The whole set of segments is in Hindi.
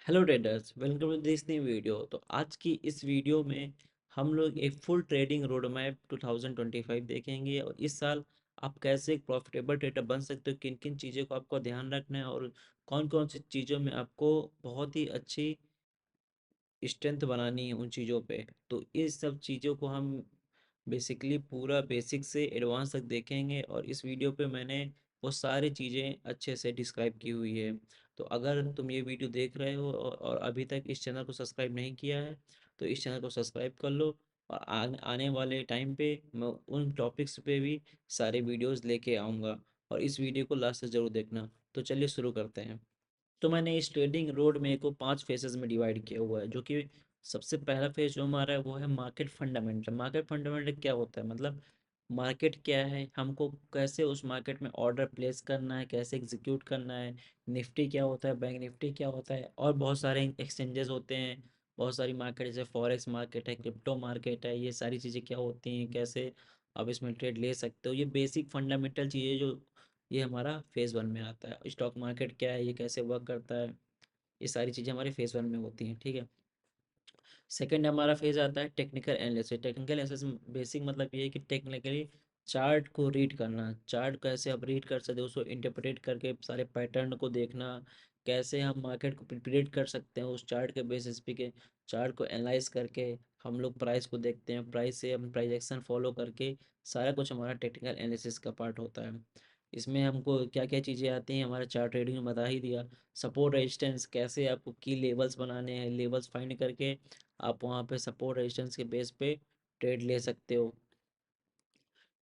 Hello traders, welcome to this new video. तो आज की इस वीडियो में हम लोग एक फुल ट्रेडिंग रोड मैप 2025 देखेंगे और इस साल आप कैसे एक प्रॉफिटेबल ट्रेडर बन सकते हो, किन किन चीज़ों को आपको ध्यान रखना है और कौन कौन सी चीज़ों में आपको बहुत ही अच्छी स्ट्रेंथ बनानी है उन चीज़ों पे। तो इस सब चीज़ों को हम बेसिकली पूरा बेसिक से एडवांस तक देखेंगे और इस वीडियो पे मैंने वो सारी चीज़ें अच्छे से डिस्क्राइब की हुई है। तो अगर तुम ये वीडियो देख रहे हो और अभी तक इस चैनल को सब्सक्राइब नहीं किया है तो इस चैनल को सब्सक्राइब कर लो। और आने वाले टाइम पे मैं उन टॉपिक्स पे भी सारे वीडियोस लेके आऊँगा और इस वीडियो को लास्ट तक ज़रूर देखना। तो चलिए शुरू करते हैं। तो मैंने इस ट्रेडिंग रोड में को 5 फेजेस में डिवाइड किया हुआ है, जो कि सबसे पहला फेज जो हमारा है वो है मार्केट फंडामेंटल। मार्केट फंडामेंटल क्या होता है, मतलब मार्केट क्या है, हमको कैसे उस मार्केट में ऑर्डर प्लेस करना है, कैसे एग्जीक्यूट करना है। निफ्टी क्या होता है, बैंक निफ्टी क्या होता है, और बहुत सारे एक्सचेंजेस होते हैं, बहुत सारी मार्केट जैसे फॉरेक्स मार्केट है, क्रिप्टो मार्केट है। ये सारी चीज़ें क्या होती हैं, कैसे आप इसमें ट्रेड ले सकते हो, ये बेसिक फंडामेंटल चीज़ें जो ये हमारा फेज़ वन में आता है। स्टॉक मार्केट क्या है, ये कैसे वर्क करता है, ये सारी चीज़ें हमारे फेज़ वन में होती हैं, ठीक है। सेकंड हमारा फेज़ आता है technical analysis. Technical analysis basic मतलब ये है कि टेक्निकली चार्ट को रीड करना। चार्ट कैसे आप रीड कर सकते हो, उसको इंटरप्रेट करके सारे पैटर्न को देखना, कैसे हम मार्केट को प्रिडिक्ट कर सकते हैं उस चार्ट के बेसिस पे के। चार्ट को एनालाइज करके हम लोग प्राइस को देखते हैं, प्राइस से हम प्राइस एक्शन फॉलो करके सारा कुछ हमारा टेक्निकल एनालिसिस का पार्ट होता है। इसमें हमको क्या क्या चीज़ें आती हैं, हमारा चार्ट ट्रेडिंग में बता ही दिया। सपोर्ट रेजिस्टेंस, कैसे आपको की लेवल्स बनाने हैं, लेवल्स फाइंड करके आप वहाँ पे सपोर्ट रेजिस्टेंस के बेस पे ट्रेड ले सकते हो,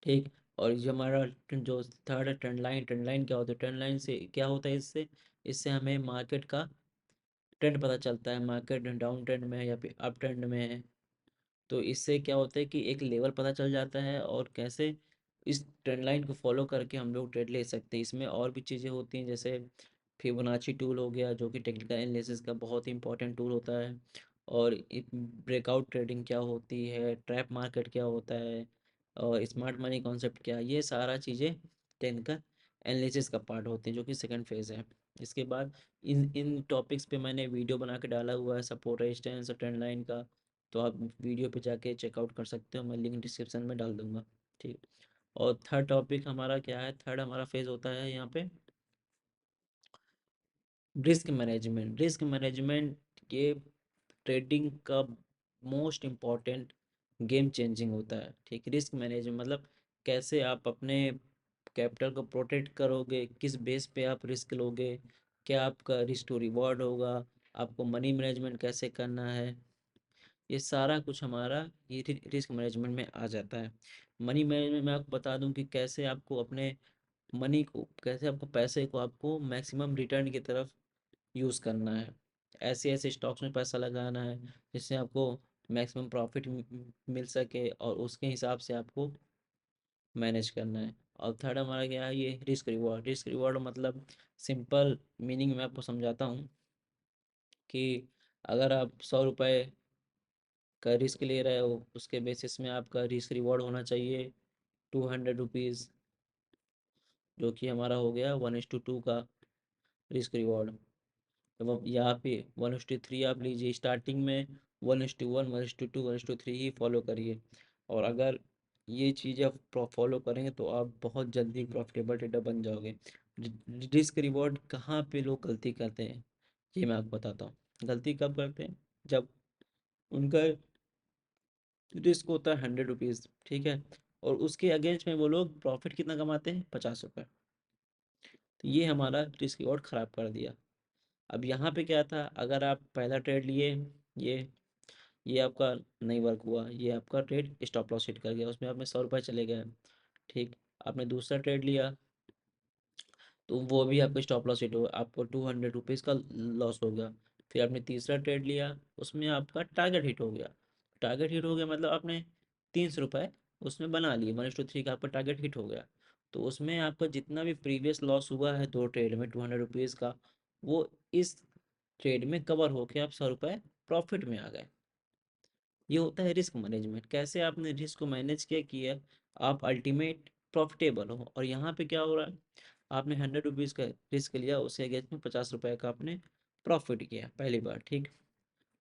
ठीक। और ये हमारा जो थर्ड है ट्रेंड लाइन। ट्रेंड लाइन क्या होता है, ट्रेंड लाइन से क्या होता है, इससे इससे हमें मार्केट का ट्रेंड पता चलता है, मार्केट डाउन ट्रेंड में है या फिर अप ट्रेंड में है। तो इससे क्या होता है कि एक लेवल पता चल जाता है और कैसे इस ट्रेंड लाइन को फॉलो करके हम लोग ट्रेड ले सकते हैं। इसमें और भी चीज़ें होती हैं, जैसे फिबोनाची टूल हो गया, जो कि टेक्निकल एनालिसिस का बहुत ही इंपॉर्टेंट टूल होता है। और ब्रेकआउट ट्रेडिंग क्या होती है, ट्रैप मार्केट क्या होता है, और स्मार्ट मनी कॉन्सेप्ट क्या है, ये सारा चीज़ें टेक्निकल एनालिसिस का पार्ट होते हैं, जो कि सेकंड फेज़ है। इसके बाद इन इन टॉपिक्स पे मैंने वीडियो बना के डाला हुआ है, सपोर्ट रेजिस्टेंस और ट्रेंड लाइन का। तो आप वीडियो पे जाके चेकआउट कर सकते हो, मैं लिंक डिस्क्रिप्शन में डाल दूंगा, ठीक। और थर्ड टॉपिक हमारा क्या है, थर्ड हमारा फेज होता है यहाँ पे रिस्क मैनेजमेंट। रिस्क मैनेजमेंट ये ट्रेडिंग का मोस्ट इम्पॉर्टेंट गेम चेंजिंग होता है, ठीक। रिस्क मैनेजमेंट मतलब कैसे आप अपने कैपिटल को प्रोटेक्ट करोगे, किस बेस पे आप रिस्क लोगे, क्या आपका रिस्क टू रिवॉर्ड होगा, आपको मनी मैनेजमेंट कैसे करना है। ये सारा कुछ हमारा ये रिस्क मैनेजमेंट में आ जाता है। मनी मैनेजमेंट में आपको बता दूं कि कैसे आपको अपने मनी को, कैसे आपको पैसे को आपको मैक्सिमम रिटर्न की तरफ यूज़ करना है। ऐसे ऐसे स्टॉक्स में पैसा लगाना है जिससे आपको मैक्सिमम प्रॉफिट मिल सके और उसके हिसाब से आपको मैनेज करना है। और थर्ड हमारा क्या है, ये रिस्क रिवॉर्ड। रिस्क रिवॉर्ड मतलब सिंपल मीनिंग में आपको समझाता हूँ कि अगर आप 100 रुपये का रिस्क ले रहे हो, उसके बेसिस में आपका रिस्क रिवॉर्ड होना चाहिए 200 रुपीज़, जो कि हमारा हो गया 1:2 का रिस्क रिवॉर्ड। तो अब यहाँ पे 1:3 आप लीजिए, स्टार्टिंग में 1:1, 1:2, 1:3 ही फॉलो करिए। और अगर ये चीज़ें आप फॉलो करेंगे तो आप बहुत जल्दी प्रॉफिटेबल ट्रेडर बन जाओगे। रिस्क रिवॉर्ड कहाँ पे लोग गलती करते हैं, ये मैं आपको बताता हूँ। गलती कब करते हैं, जब उनका रिस्क होता है 100 रुपीज़, ठीक है, और उसके अगेंस्ट में वो लोग प्रॉफिट कितना कमाते हैं, 50 रुपये। तो ये हमारा रिस्क रिवॉर्ड ख़राब कर दिया। अब यहाँ पे क्या था, अगर आप पहला ट्रेड लिए, ये ये आपका नहीं वर्क हुआ, ये आपका ट्रेड स्टॉप लॉस हिट कर गया, उसमें आपने 100 रुपये चले गए, ठीक। आपने दूसरा ट्रेड लिया तो वो भी आपको स्टॉप लॉस हिट हुआ, आपको 200 रुपीज़ का लॉस हो गया। फिर आपने तीसरा ट्रेड लिया, उसमें आपका टारगेट हिट हो गया। टारगेट हिट हो गया मतलब आपने 300 रुपये उसमें बना लिए, 1:3 का आपका टारगेट हिट हो गया। तो उसमें आपका जितना भी प्रीवियस लॉस हुआ है दो ट्रेड में 200 रुपीज़ का, वो इस ट्रेड में कवर होके आप 100 रुपये प्रॉफिट में आ गए। ये होता है रिस्क मैनेजमेंट, कैसे आपने रिस्क को मैनेज किया आप अल्टीमेट प्रॉफिटेबल हो। और यहाँ पे क्या हो रहा है, आपने 100 रुपीज़ का रिस्क लिया, उसके अगेंस्ट में 50 रुपये का आपने प्रॉफिट किया पहली बार, ठीक।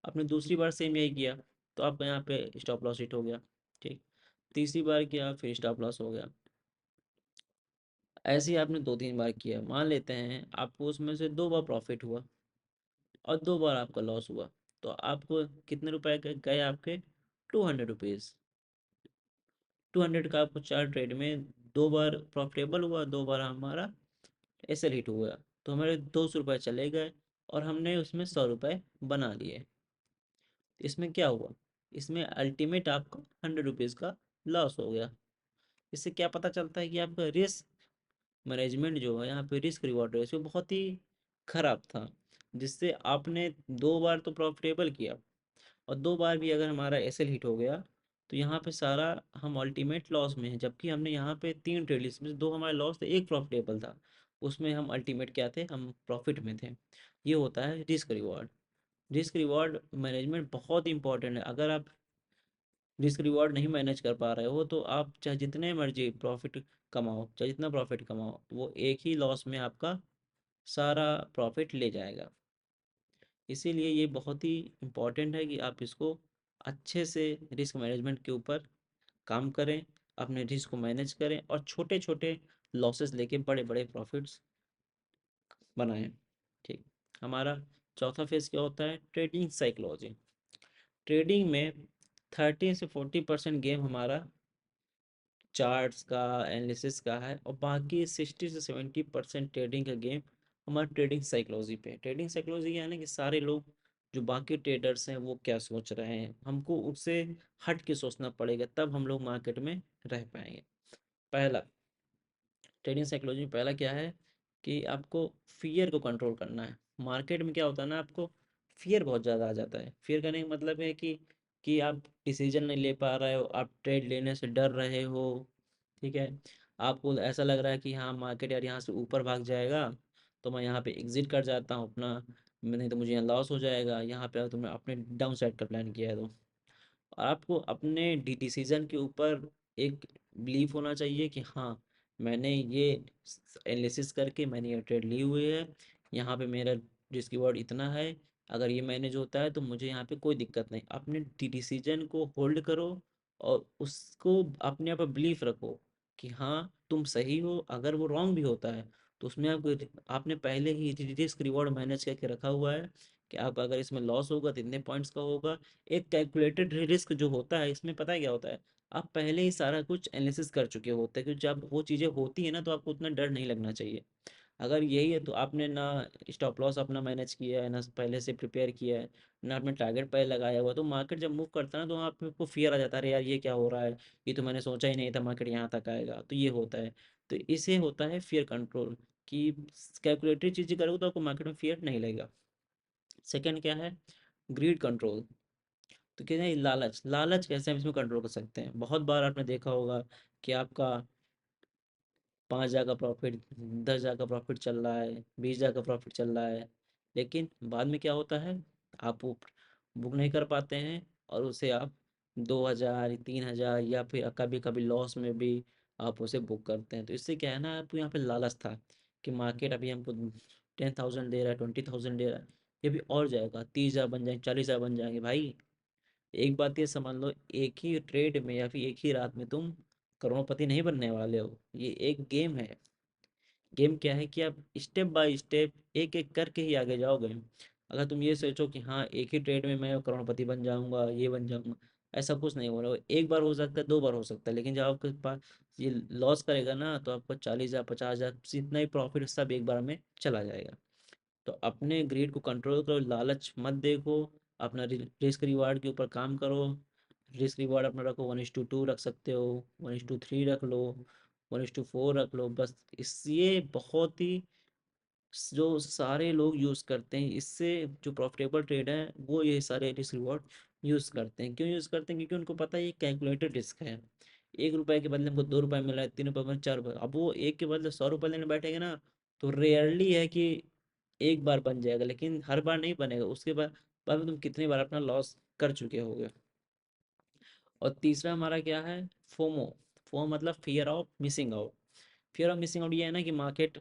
आपने दूसरी बार सेम यही किया, तो आपका यहाँ पे स्टॉप लॉस हिट हो गया, ठीक। तीसरी बार किया, फिर स्टॉप लॉस हो गया। ऐसे ही आपने 2-3 बार किया, मान लेते हैं आपको उसमें से 2 बार प्रॉफिट हुआ और 2 बार आपका लॉस हुआ, तो आपको कितने रुपए गए आपके? 200 रुपीज़। 200 का आपको 4 ट्रेड में 2 बार प्रॉफिटेबल हुआ, 2 बार हमारा एसएल हिट हुआ, तो हमारे 200 रुपये चले गए और हमने उसमें 100 रुपये बना लिए। इसमें क्या हुआ? इसमें अल्टीमेट आपको 100 रुपीज़ का लॉस हो गया। इससे क्या पता चलता है कि आपका रिस्क मैनेजमेंट जो है, यहाँ पे रिस्क रिवॉर्ड रेशियो बहुत ही खराब था, जिससे आपने 2 बार तो प्रॉफिटेबल किया और 2 बार भी अगर हमारा एसएल हिट हो गया, तो यहाँ पे सारा हम अल्टीमेट लॉस में हैं। जबकि हमने यहाँ पे 3 ट्रेड, इसमें से 2 हमारे लॉस थे, एक प्रॉफिटेबल था, उसमें हम अल्टीमेट क्या थे? हम प्रॉफिट में थे। ये होता है risk reward. Risk reward management बहुत इंपॉर्टेंट है। अगर आप रिस्क रिवॉर्ड नहीं मैनेज कर पा रहे हो, तो आप चाहे जितने मर्जी प्रॉफिट कमाओ, चाहे जितना प्रॉफिट कमाओ, वो एक ही लॉस में आपका सारा प्रॉफिट ले जाएगा। इसीलिए ये बहुत ही इम्पॉर्टेंट है कि आप इसको अच्छे से रिस्क मैनेजमेंट के ऊपर काम करें, अपने रिस्क को मैनेज करें और छोटे छोटे लॉसेस लेके बड़े बड़े प्रॉफिट्स बनाएं, ठीक। हमारा चौथा फेज क्या होता है? Trading psychology. ट्रेडिंग में 30 से 40% गेम हमारा चार्ट्स का, एनालिसिस का है, और बाकी 60 से 70% ट्रेडिंग का गेम हमारा ट्रेडिंग साइकोलॉजी पे है। ट्रेडिंग साइकोलॉजी क्या है ना, कि सारे लोग जो बाकी ट्रेडर्स हैं वो क्या सोच रहे हैं, हमको उससे हट के सोचना पड़ेगा, तब हम लोग मार्केट में रह पाएंगे। पहला ट्रेडिंग साइकोलॉजी में पहला क्या है कि आपको फियर को कंट्रोल करना है। मार्केट में क्या होता है ना, आपको फियर बहुत ज़्यादा आ जाता है। फियर करने का मतलब है कि आप डिसीजन नहीं ले पा रहे हो, आप ट्रेड लेने से डर रहे हो, ठीक है। आपको ऐसा लग रहा है कि हाँ मार्केट यार यहाँ से ऊपर भाग जाएगा, तो मैं यहाँ पे एग्जिट कर जाता हूँ अपना, नहीं तो मुझे यहाँ लॉस हो जाएगा। यहाँ पे तुमने अपने डाउन साइड का प्लान किया है, तो आपको अपने डिसीजन के ऊपर एक बिलीफ होना चाहिए कि हाँ मैंने ये एनालिसिस करके मैंने ये ट्रेड ली हुई है, यहाँ पे मेरा रिस्क रिवॉर्ड इतना है, अगर ये मैनेज होता है तो मुझे यहाँ पे कोई दिक्कत नहीं। अपने डिसीजन को होल्ड करो और उसको अपने आप बिलीफ रखो कि हाँ तुम सही हो। अगर वो रॉन्ग भी होता है तो उसमें आपने पहले ही रिस्क रिवॉर्ड मैनेज करके रखा हुआ है कि आप अगर इसमें लॉस होगा तो इतने पॉइंट्स का होगा। एक कैलकुलेटेड रिस्क जो होता है, इसमें पता है क्या होता है, आप पहले ही सारा कुछ एनालिसिस कर चुके होते हैं, क्योंकि जब वो चीज़ें होती है ना, तो आपको उतना डर नहीं लगना चाहिए। अगर यही है तो आपने ना स्टॉप लॉस अपना मैनेज किया है, ना पहले से प्रिपेयर किया है, ना आपने टारगेट पहले लगाया हुआ, तो मार्केट जब मूव करता है ना, तो आपको फियर आ जाता है, अरे यार ये क्या हो रहा है, ये तो मैंने सोचा ही नहीं था मार्केट यहाँ तक आएगा, तो ये होता है। तो इसे होता है फियर कंट्रोल, कि कैलकुलेटरी चीज़ें करोगे तो आपको मार्केट में फियर नहीं लगेगा। सेकेंड क्या है? Greed control. तो कहते हैं लालच। लालच कैसे हम इसमें कंट्रोल कर सकते हैं? बहुत बार आपने देखा होगा कि आपका 5,000 का प्रॉफिट, 10,000 का प्रॉफिट चल रहा है, 20,000 का प्रॉफिट चल रहा है, लेकिन बाद में क्या होता है, आप वो बुक नहीं कर पाते हैं और उसे आप 2,000, 3,000 या फिर कभी कभी लॉस में भी आप उसे बुक करते हैं। तो इससे क्या है ना, आपको यहाँ पे लालच था कि मार्केट अभी हमको 10,000 दे रहा है, 20,000 दे रहा है, ये भी और जाएगा, 30,000 बन जाएंगे, 40,000 बन जाएंगे। भाई एक बात ये समझ लो, एक ही ट्रेड में या फिर एक ही रात में तुम करोड़पति नहीं बनने वाले हो। ये एक गेम है। गेम क्या है कि आप स्टेप बाय स्टेप एक एक करके ही आगे जाओगे। अगर तुम ये सोचो कि हाँ एक ही ट्रेड में मैं करोड़पति बन जाऊंगा, ये बन जाऊंगा, ऐसा कुछ नहीं हो रहा। एक बार हो सकता है, 2 बार हो सकता है, लेकिन जब आपके पास ये लॉस करेगा ना, तो आपको 40,000, 50,000 जितना ही प्रॉफिट सब एक बार में चला जाएगा। तो अपने ग्रीड को कंट्रोल करो, लालच मत देखो, अपना रिस्क रिवार्ड के ऊपर काम करो। रिस्क रिवार्ड अपना रखो, 1:2 रख सकते हो, 1:3 रख लो, 1:4 रख लो, बस। इस ये बहुत ही जो सारे लोग यूज़ करते हैं, इससे जो प्रॉफिटेबल ट्रेड है वो ये सारे रिस्क रिवॉर्ड यूज़ करते हैं। क्यों यूज़ करते हैं? क्योंकि उनको पता है ये कैलकुलेटेड रिस्क है। 1 रुपए के बदले हमको 2 रुपए मिल रहा है, 3 रुपए में 4 रुपए, अब वो एक के बदले 100 रुपए लेने बैठेंगे ना, तो रेयरली है कि एक बार बन जाएगा, लेकिन हर बार नहीं बनेगा। उसके बाद में तुम कितनी बार अपना लॉस कर चुके होगे। और तीसरा हमारा क्या है? फोमो। फोमो मतलब fear of missing out. Fear of missing out ये है ना कि मार्केट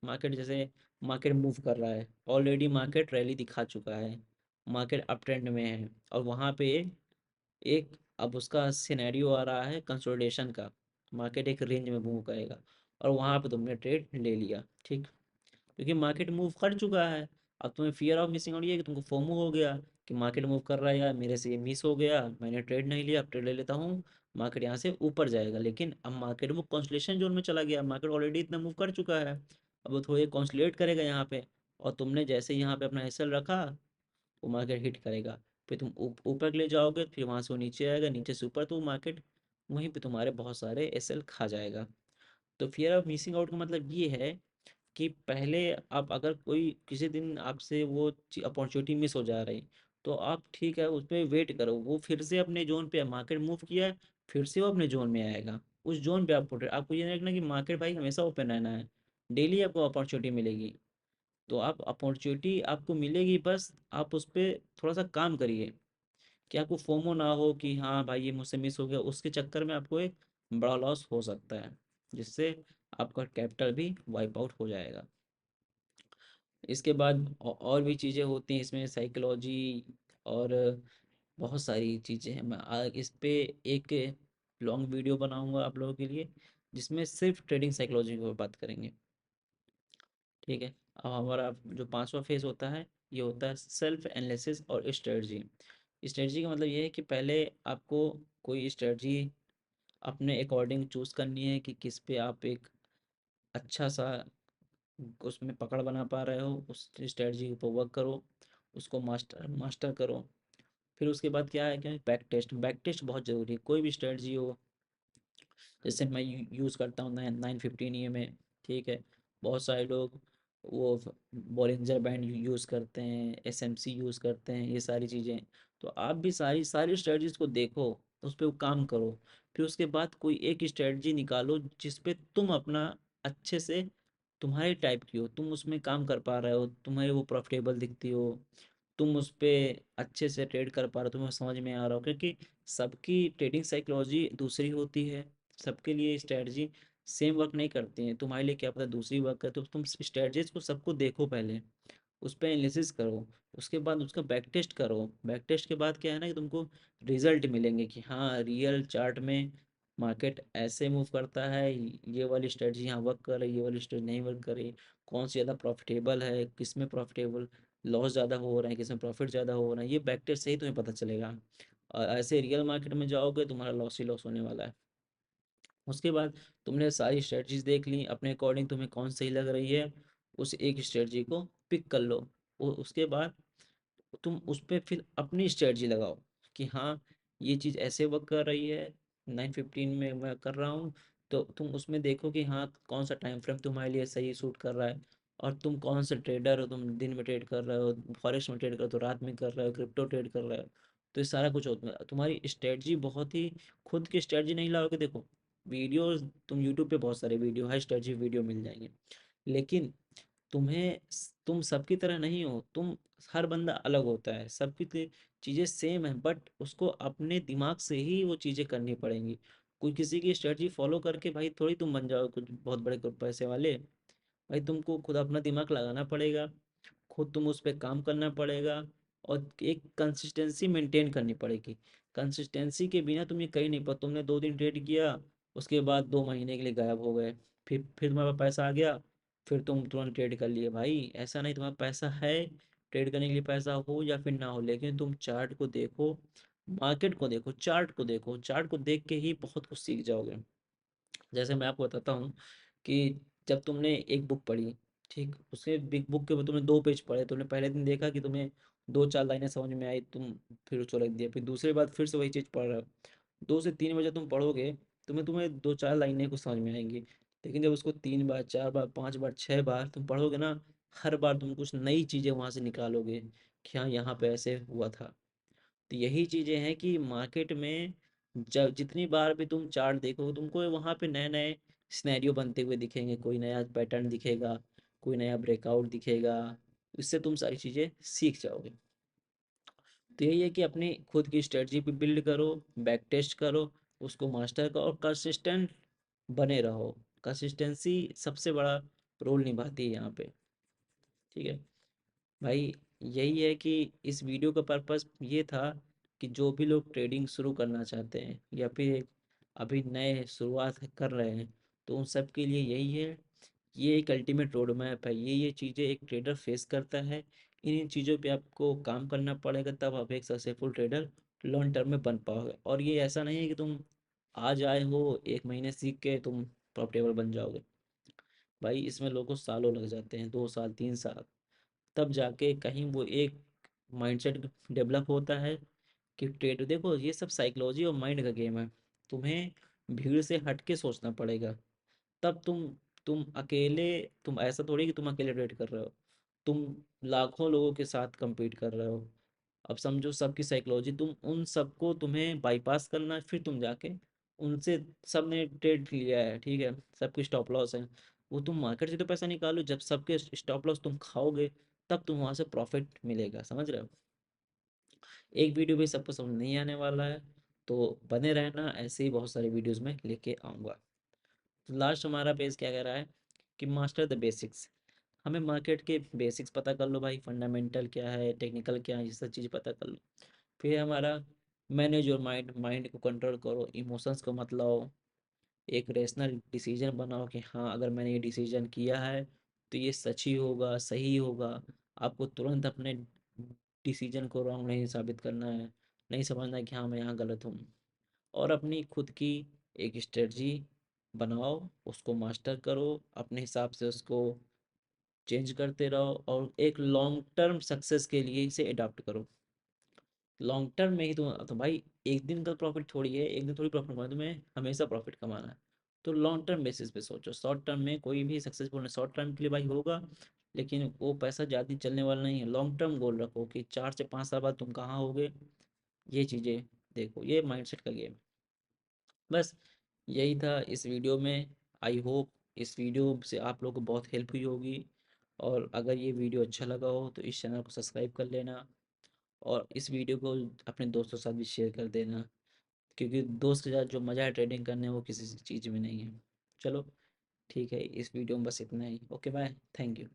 मार्केट जैसे मार्केट मूव कर रहा है, ऑलरेडी मार्केट रैली दिखा चुका है, मार्केट अप ट्रेंड में है, और वहाँ पे एक अब उसका सिनेरियो आ रहा है कंसोलिडेशन का, मार्केट एक रेंज में मूव करेगा, और वहाँ पे तुमने ट्रेड ले लिया, ठीक, क्योंकि मार्केट मूव कर चुका है। अब तुम्हें फियर ऑफ मिसिंग आउट, ये है कि तुमको फोमो हो गया कि मार्केट मूव कर रहा है यार, मेरे से ये मिस हो गया, मैंने ट्रेड नहीं लिया, अब ट्रेड ले लेता हूँ, मार्केट यहाँ से ऊपर जाएगा। लेकिन अब मार्केट वो कॉन्सोलेशन जोन में चला गया, मार्केट ऑलरेडी इतना मूव कर चुका है, अब वो थोड़ी कॉन्सोलेट करेगा यहाँ पे, और तुमने जैसे यहाँ पे अपना एसएल रखा, वो मार्केट हिट करेगा, फिर तुम ऊपर के लिए जाओगे, फिर वहां से वो नीचे आएगा, नीचे से ऊपर, तो मार्केट वहीं पे तुम्हारे बहुत सारे एसएल खा जाएगा। तो फियर ऑफ मिसिंग आउट का मतलब ये है कि पहले आप अगर कोई किसी दिन आपसे वो अपॉर्चुनिटी मिस हो जा रही, तो आप ठीक है उस पर वेट करो, वो फिर से अपने जोन पे मार्केट मूव किया है, फिर से वो अपने जोन में आएगा, उस जोन पे आपको ये नहीं रखना कि मार्केट भाई हमेशा ओपन रहना है, डेली आपको अपॉर्चुनिटी मिलेगी। तो आप अपॉर्चुनिटी आपको मिलेगी, बस आप उस पर थोड़ा सा काम करिए, कि आपको फोमो ना हो कि हाँ भाई ये मुझसे मिस हो गया, उसके चक्कर में आपको एक बड़ा लॉस हो सकता है, जिससे आपका कैपिटल भी वाइप आउट हो जाएगा। इसके बाद और भी चीज़ें होती हैं इसमें, साइकोलॉजी और बहुत सारी चीज़ें हैं। मैं इस पे एक लॉन्ग वीडियो बनाऊंगा आप लोगों के लिए, जिसमें सिर्फ ट्रेडिंग साइकोलॉजी के ऊपर बात करेंगे, ठीक है। अब हमारा जो पांचवा फेज होता है, ये होता है सेल्फ एनालिसिस और स्ट्रेटजी। स्ट्रेटजी का मतलब ये है कि पहले आपको कोई स्ट्रेटजी अपने अकॉर्डिंग चूज करनी है कि किस पे आप एक अच्छा सा उसमें पकड़ बना पा रहे हो, उस स्ट्रेटजी के ऊपर वर्क करो, उसको मास्टर मास्टर करो। फिर उसके बाद क्या है, क्या बैक टेस्ट, बैक टेस्ट बहुत ज़रूरी है, कोई भी स्ट्रेटजी हो। जैसे मैं यूज़ करता हूँ 915 में, ठीक है। बहुत सारे लोग वो बॉलिंजर बैंड यूज़ करते हैं, एसएमसी यूज़ करते हैं, ये सारी चीज़ें। तो आप भी सारी सारी स्ट्रेटजीज को देखो, उस पर काम करो, फिर उसके बाद कोई एक स्ट्रेटजी निकालो जिस पे तुम अपना अच्छे से, तुम्हारे टाइप की हो, तुम उसमें काम कर पा रहे हो, तुम्हें वो प्रॉफिटेबल दिखती हो, तुम उस पे अच्छे से ट्रेड कर पा रहे हो, तुम्हें समझ में आ रहा हो, क्योंकि सबकी ट्रेडिंग साइकोलॉजी दूसरी होती है, सबके लिए स्ट्रेटजी सेम वर्क नहीं करती हैं, तुम्हारे लिए क्या पता दूसरी वर्क करे, तो तुम स्ट्रेटजीज को सबको देखो पहले, उस पर एनालिसिस करो, उसके बाद उसका बैक टेस्ट करो, बैक टेस्ट के बाद क्या है ना कि तुमको रिजल्ट मिलेंगे कि हाँ रियल चार्ट में मार्केट ऐसे मूव करता है, ये वाली स्ट्रेटजी यहाँ वर्क कर रही है, ये वाली स्ट्रेटजी नहीं वर्क कर रही, कौन सी ज़्यादा प्रॉफिटेबल है, किस में प्रॉफिटेबल लॉस ज़्यादा हो रहा है, किस में प्रॉफिट ज़्यादा हो रहा है, ये बैक टेस्ट से ही तुम्हें पता चलेगा। और ऐसे रियल मार्केट में जाओगे तुम्हारा लॉस ही लॉस होने वाला है। उसके बाद तुमने सारी स्ट्रेटजीज देख ली, अपने अकॉर्डिंग तुम्हें कौन सही लग रही है, उस एक स्ट्रेटजी को पिक कर लो। उसके बाद तुम उस पे फिर अपनी स्ट्रेटजी लगाओ कि हाँ ये चीज़ ऐसे वर्क कर रही है, 915 में मैं कर रहा हूँ, तो तुम उसमें देखो कि हाँ कौन सा टाइम फ्रेम तुम्हारे लिए सही सूट कर रहा है, और तुम कौन सा ट्रेडर हो, तुम दिन में ट्रेड कर रहे हो, फॉरेक्स में ट्रेड कर रहे हो, तो रात में कर रहे हो, क्रिप्टो ट्रेड कर रहे हो, तो ये सारा कुछ होता है। तुम्हारी स्ट्रेटजी बहुत ही, खुद की स्ट्रेटजी नहीं लाओगे, देखो वीडियोस तुम यूट्यूब पे बहुत सारे वीडियो है, स्ट्रेटजी वीडियो मिल जाएंगे, लेकिन तुम सबकी तरह नहीं हो, तुम, हर बंदा अलग होता है, सबकी चीज़ें सेम है, बट उसको अपने दिमाग से ही वो चीज़ें करनी पड़ेंगी। कोई किसी की स्ट्रेटजी फॉलो करके भाई थोड़ी तुम बन जाओ कुछ बहुत बड़े पैसे वाले, भाई तुमको खुद अपना दिमाग लगाना पड़ेगा, खुद तुम उस पर काम करना पड़ेगा, और एक कंसिस्टेंसी मेंटेन करनी पड़ेगी। कंसिस्टेंसी के बिना तुम ये कहीं नहीं पा, तुमने 2 दिन ट्रेड किया, उसके बाद 2 महीने के लिए गायब हो गए, फिर तुम्हारे पास पैसा आ गया, फिर तुम तुरंत ट्रेड कर लिए, भाई ऐसा नहीं, तुम्हारा पैसा है, ट्रेड करने के लिए पैसा हो या फिर ना हो, लेकिन तुम चार्ट को देखो, मार्केट को देखो, चार्ट को देखो, चार्ट को देख के ही बहुत कुछ सीख जाओगे। जैसे मैं आपको बताता हूँ कि जब तुमने एक बुक पढ़ी, ठीक, उसके बिग बुक के ऊपर तुमने 2 पेज पढ़े, तुमने पहले दिन देखा कि तुम्हें 2-4 लाइनें समझ में आई, तुम फिर उसको रख दिया, फिर दूसरी बार फिर से वही चीज़ पढ़ रहे हो, 2 से 3 बजे तुम पढ़ोगे, तुम्हें 2-4 लाइनें कुछ समझ में आएंगी, लेकिन जब उसको 3 बार 4 बार 5 बार 6 बार तुम पढ़ोगे ना, हर बार तुम कुछ नई चीज़ें वहाँ से निकालोगे कि हाँ यहाँ पे ऐसे हुआ था। तो यही चीज़ें हैं कि मार्केट में जब जितनी बार भी तुम चार्ट देखोगे, तुमको वहाँ पे नए नए सिनेरियो बनते हुए दिखेंगे, कोई नया पैटर्न दिखेगा, कोई नया ब्रेकआउट दिखेगा, इससे तुम सारी चीज़ें सीख जाओगे। तो यही है कि अपनी खुद की स्ट्रेटजी पे बिल्ड करो, बैक टेस्ट करो, उसको मास्टर करो, और कंसिस्टेंट बने रहो। कंसिस्टेंसी सबसे बड़ा रोल निभाती है यहाँ पे। ठीक है भाई। यही है कि इस वीडियो का पर्पस ये था कि जो भी लोग ट्रेडिंग शुरू करना चाहते हैं या फिर अभी नए शुरुआत कर रहे हैं, तो उन सब के लिए यही है। ये एक अल्टीमेट रोड मैप है। ये चीज़ें एक ट्रेडर फेस करता है। इन चीज़ों पे आपको काम करना पड़ेगा, तब आप एक सक्सेसफुल ट्रेडर लॉन्ग टर्म में बन पाओगे। और ये ऐसा नहीं है कि तुम आज आए हो 1 महीने सीख के तुम प्रॉफिटेबल बन जाओगे। भाई इसमें लोगों को सालों लग जाते हैं, 2 साल 3 साल, तब जाके कहीं वो एक माइंडसेट डेवलप होता है कि ट्रेड। देखो ये सब साइकोलॉजी और माइंड का गेम है। तुम्हें भीड़ से हट के सोचना पड़ेगा, तब तुम अकेले, तुम ऐसा थोड़ी कि तुम अकेले ट्रेड कर रहे हो, तुम लाखों लोगों के साथ compete कर रहे हो। अब समझो सबकी साइकोलॉजी, तुम उन सबको तुम्हें बाईपास करना है, फिर तुम जाके उनसे, सबने ट्रेड लिया है ठीक है, सबकी स्टॉप लॉस है, वो तुम मार्केट से तो पैसा निकालो, जब सबके स्टॉप लॉस तुम खाओगे तब तुम वहां से प्रॉफिट मिलेगा, समझ रहे हो। एक वीडियो भी सबको समझ नहीं आने वाला है, तो बने रहना, ऐसे ही बहुत सारे वीडियोस में लेके आऊँगा। तो लास्ट हमारा पेज क्या कह रहा है कि मास्टर द बेसिक्स। हमें मार्केट के बेसिक्स पता कर लो भाई, फंडामेंटल क्या है, टेक्निकल क्या है, ये सब चीज़ पता कर लो। फिर हमारा मैनेज योर माइंड, माइंड को कंट्रोल करो, इमोशंस को मत लाओ, एक रैशनल डिसीजन बनाओ कि हाँ अगर मैंने ये डिसीजन किया है तो ये सच ही होगा, सही होगा। आपको तुरंत अपने डिसीजन को रॉन्ग नहीं साबित करना है, नहीं समझना है कि हाँ मैं यहाँ गलत हूँ। और अपनी खुद की एक स्ट्रेटजी बनाओ, उसको मास्टर करो, अपने हिसाब से उसको चेंज करते रहो, और एक लॉन्ग टर्म सक्सेस के लिए इसे अडॉप्ट करो। लॉन्ग टर्म में ही तो भाई एक दिन का प्रॉफिट थोड़ी है, एक दिन थोड़ी प्रॉफिट कमाना है, तुम्हें हमेशा प्रॉफिट कमाना है। तो लॉन्ग टर्म बेसिस पे सोचो, शॉर्ट टर्म में कोई भी सक्सेसफुल नहीं, शॉर्ट टर्म के लिए भाई होगा, लेकिन वो पैसा ज़्यादा चलने वाला नहीं है। लॉन्ग टर्म गोल रखो कि 4 से 5 साल बाद तुम कहाँ होगे, ये चीज़ें देखो, ये माइंडसेट का गेम। बस यही था इस वीडियो में। आई होप इस वीडियो से आप लोगों को बहुत हेल्प हुई होगी। और अगर ये वीडियो अच्छा लगा हो तो इस चैनल को सब्सक्राइब कर लेना, और इस वीडियो को अपने दोस्तों के साथ भी शेयर कर देना, क्योंकि दोस्त के साथ जो मज़ा है ट्रेडिंग करने वो किसी चीज़ में नहीं है। चलो ठीक है, इस वीडियो में बस इतना ही। Okay bye, thank you.